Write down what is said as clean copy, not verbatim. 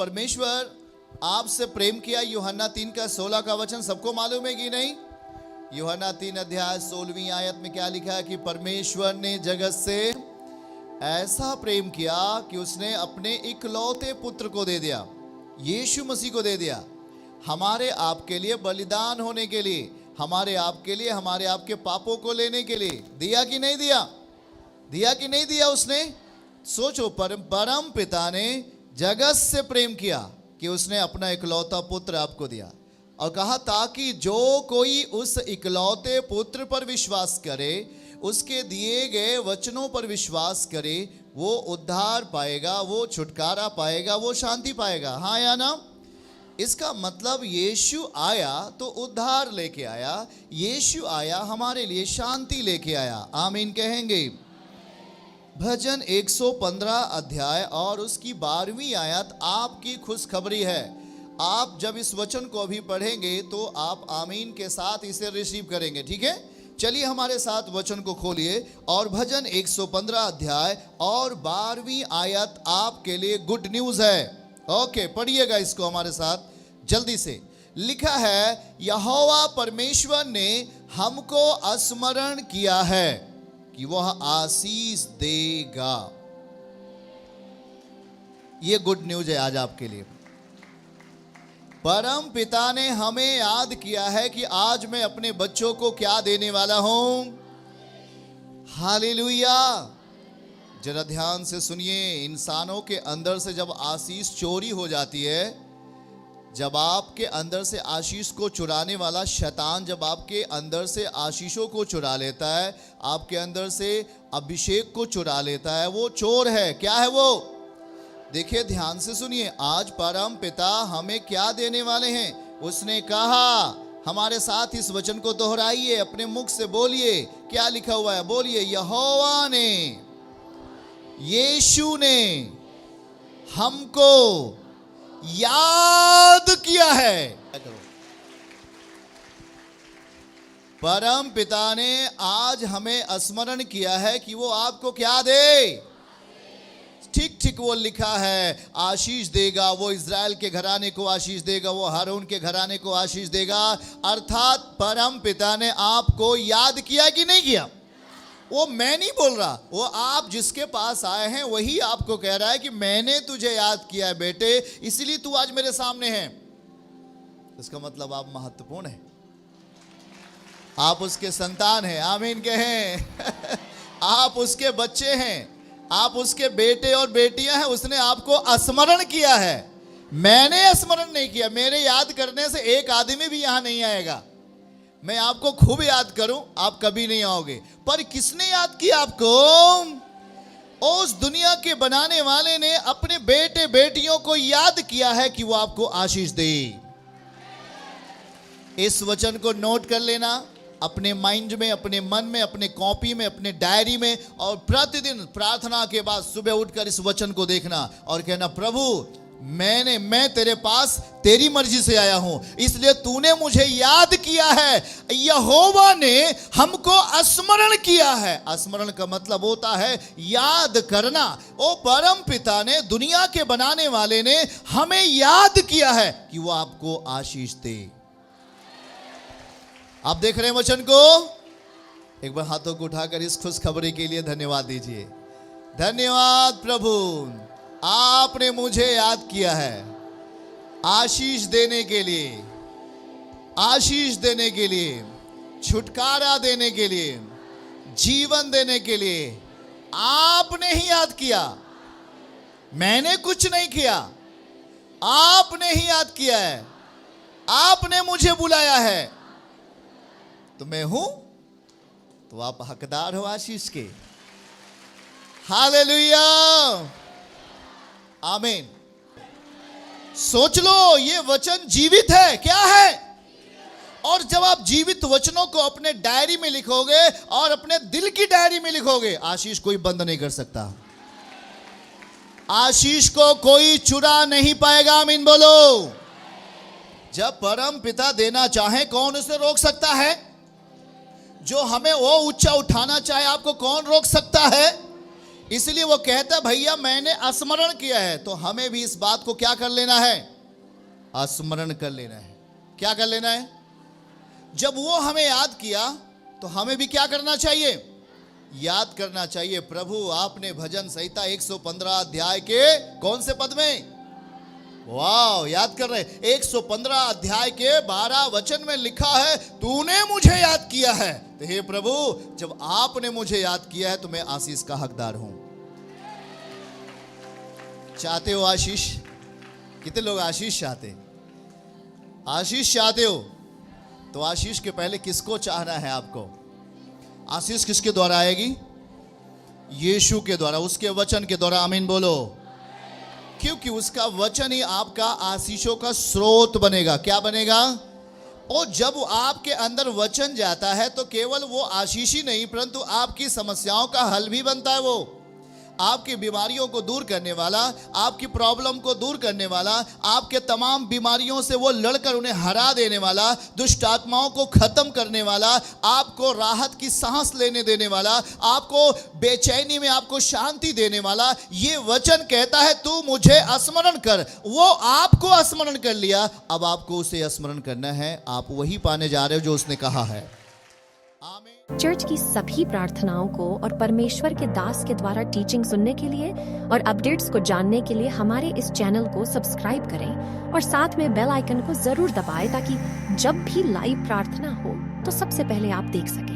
परमेश्वर आपसे प्रेम किया। यूहन्ना 3 का 16 का वचन सबको मालूम है कि नहीं? यूहन्ना 3 अध्याय 16वीं आयत में क्या लिखा है कि परमेश्वर ने जगत से ऐसा प्रेम किया कि उसने अपने इकलौते पुत्र को दे दिया, यीशु मसीह को दे दिया, हमारे आपके लिए बलिदान होने के लिए, हमारे आपके लिए, हमारे आपके पापों को लेने के लिए। दिया कि नहीं दिया? दिया कि नहीं दिया उसने? सोचो, परम पिता ने जगत से प्रेम किया कि उसने अपना इकलौता पुत्र आपको दिया और कहा ताकि जो कोई उस इकलौते पुत्र पर विश्वास करे, उसके दिए गए वचनों पर विश्वास करे, वो उद्धार पाएगा, वो छुटकारा पाएगा, वो शांति पाएगा। हाँ या ना? इसका मतलब यीशु आया तो उद्धार लेके आया, यीशु आया हमारे लिए शांति लेके आया। आमीन कहेंगे? भजन 115 अध्याय और उसकी 12वीं आयत आपकी खुशखबरी है। आप जब इस वचन को अभी पढ़ेंगे तो आप आमीन के साथ इसे रिसीव करेंगे, ठीक है? चलिए हमारे साथ वचन को खोलिए और भजन 115 अध्याय और 12वीं आयत आपके लिए गुड न्यूज है। ओके, पढ़िएगा इसको हमारे साथ जल्दी से। लिखा है, यहोवा परमेश्वर ने हमको स्मरण किया है कि वह आशीष देगा। ये गुड न्यूज है आज आपके लिए। परम पिता ने हमें याद किया है कि आज मैं अपने बच्चों को क्या देने वाला हूं। हालेलुया। जरा ध्यान से सुनिए, इंसानों के अंदर से जब आशीष चोरी हो जाती है, जब आपके अंदर से आशीष को चुराने वाला शैतान जब आपके अंदर से आशीषों को चुरा लेता है, आपके अंदर से अभिषेक को चुरा लेता है, वो चोर है। क्या है वो? देखिए ध्यान से सुनिए, आज परम पिता हमें क्या देने वाले हैं। उसने कहा, हमारे साथ इस वचन को दोहराइए, अपने मुख से बोलिए। क्या लिखा हुआ है? बोलिए, यहोवा ने, यीशु ने हमको याद किया है। परम पिता ने आज हमें स्मरण किया है कि वो आपको क्या दे। ठीक ठीक वो लिखा है, आशीष देगा। वो इज़राइल के घराने को आशीष देगा, वो हारून के घराने को आशीष देगा। अर्थात परम पिता ने आपको याद किया कि नहीं किया? वो मैं नहीं बोल रहा, वो आप जिसके पास आए हैं वही आपको कह रहा है कि मैंने तुझे याद किया है बेटे, इसलिए तू आज मेरे सामने है। इसका मतलब आप महत्वपूर्ण हैं, आप उसके संतान हैं। आमीन कहें? आप उसके बच्चे हैं, आप उसके बेटे और बेटियां हैं। उसने आपको स्मरण किया है, मैंने स्मरण नहीं किया। मेरे याद करने से एक आदमी भी यहां नहीं आएगा। मैं आपको खूब याद करूं, आप कभी नहीं आओगे। पर किसने याद किया आपको? उस दुनिया के बनाने वाले ने अपने बेटे बेटियों को याद किया है कि वो आपको आशीष दे। इस वचन को नोट कर लेना अपने माइंड में, अपने मन में, अपने कॉपी में, अपने डायरी में, और प्रतिदिन प्रार्थना के बाद सुबह उठकर इस वचन को देखना और कहना, प्रभु मैं तेरे पास तेरी मर्जी से आया हूं, इसलिए तूने मुझे याद किया है। यहोवा ने हमको स्मरण किया है। स्मरण का मतलब होता है याद करना। ओ परम पिता ने, दुनिया के बनाने वाले ने हमें याद किया है कि वो आपको आशीष दे। आप देख रहे हैं वचन को? एक बार हाथों को उठाकर इस खुशखबरी के लिए धन्यवाद दीजिए। धन्यवाद प्रभु, आपने मुझे याद किया है आशीष देने के लिए, आशीष देने के लिए, छुटकारा देने के लिए, जीवन देने के लिए। आपने ही याद किया, मैंने कुछ नहीं किया, आपने ही याद किया है, आपने मुझे बुलाया है, तो मैं हूं, तो आप हकदार हो आशीष के। हालेलुया, आमीन। सोच लो, ये वचन जीवित है। क्या है? और जब आप जीवित वचनों को अपने डायरी में लिखोगे और अपने दिल की डायरी में लिखोगे, आशीष कोई बंद नहीं कर सकता। आशीष को कोई चुरा नहीं पाएगा। आमीन बोलो। जब परम पिता देना चाहे, कौन उसे रोक सकता है? जो हमें वो ऊंचा उठाना चाहे, आपको कौन रोक सकता है? इसलिए वो कहता है भैया मैंने स्मरण किया है। तो हमें भी इस बात को क्या कर लेना है? स्मरण कर लेना है। क्या कर लेना है? जब वो हमें याद किया तो हमें भी क्या करना चाहिए? याद करना चाहिए। प्रभु आपने भजन संहिता 115 अध्याय के कौन से पद में, वाह याद कर रहे, 115 अध्याय के 12 वचन में लिखा है तूने मुझे याद किया है। तो हे प्रभु जब आपने मुझे याद किया है तो मैं आशीष का हकदार हूं। चाहते हो आशीष? कितने लोग आशीष चाहते? आशीष चाहते हो तो आशीष के पहले किसको चाहना है आपको? आशीष किसके द्वारा आएगी? यीशु के द्वारा, उसके वचन के द्वारा। आमीन बोलो। क्योंकि उसका वचन ही आपका आशीषों का स्रोत बनेगा। क्या बनेगा? और जब आपके अंदर वचन जाता है तो केवल वो आशीष ही नहीं परंतु आपकी समस्याओं का हल भी बनता है। वो आपकी बीमारियों को दूर करने वाला, आपकी प्रॉब्लम को दूर करने वाला, आपके तमाम बीमारियों से वो लड़कर उन्हें हरा देने वाला, दुष्ट आत्माओं को खत्म करने वाला, आपको राहत की सांस लेने देने वाला, आपको बेचैनी में आपको शांति देने वाला। ये वचन कहता है तू मुझे स्मरण कर। वो आपको स्मरण कर लिया, अब आपको उसे स्मरण करना है। आप वही पाने जा रहे हो जो उसने कहा है। आमीन। चर्च की सभी प्रार्थनाओं को और परमेश्वर के दास के द्वारा टीचिंग सुनने के लिए और अपडेट्स को जानने के लिए हमारे इस चैनल को सब्सक्राइब करें और साथ में बेल आइकन को जरूर दबाएं ताकि जब भी लाइव प्रार्थना हो तो सबसे पहले आप देख सकें।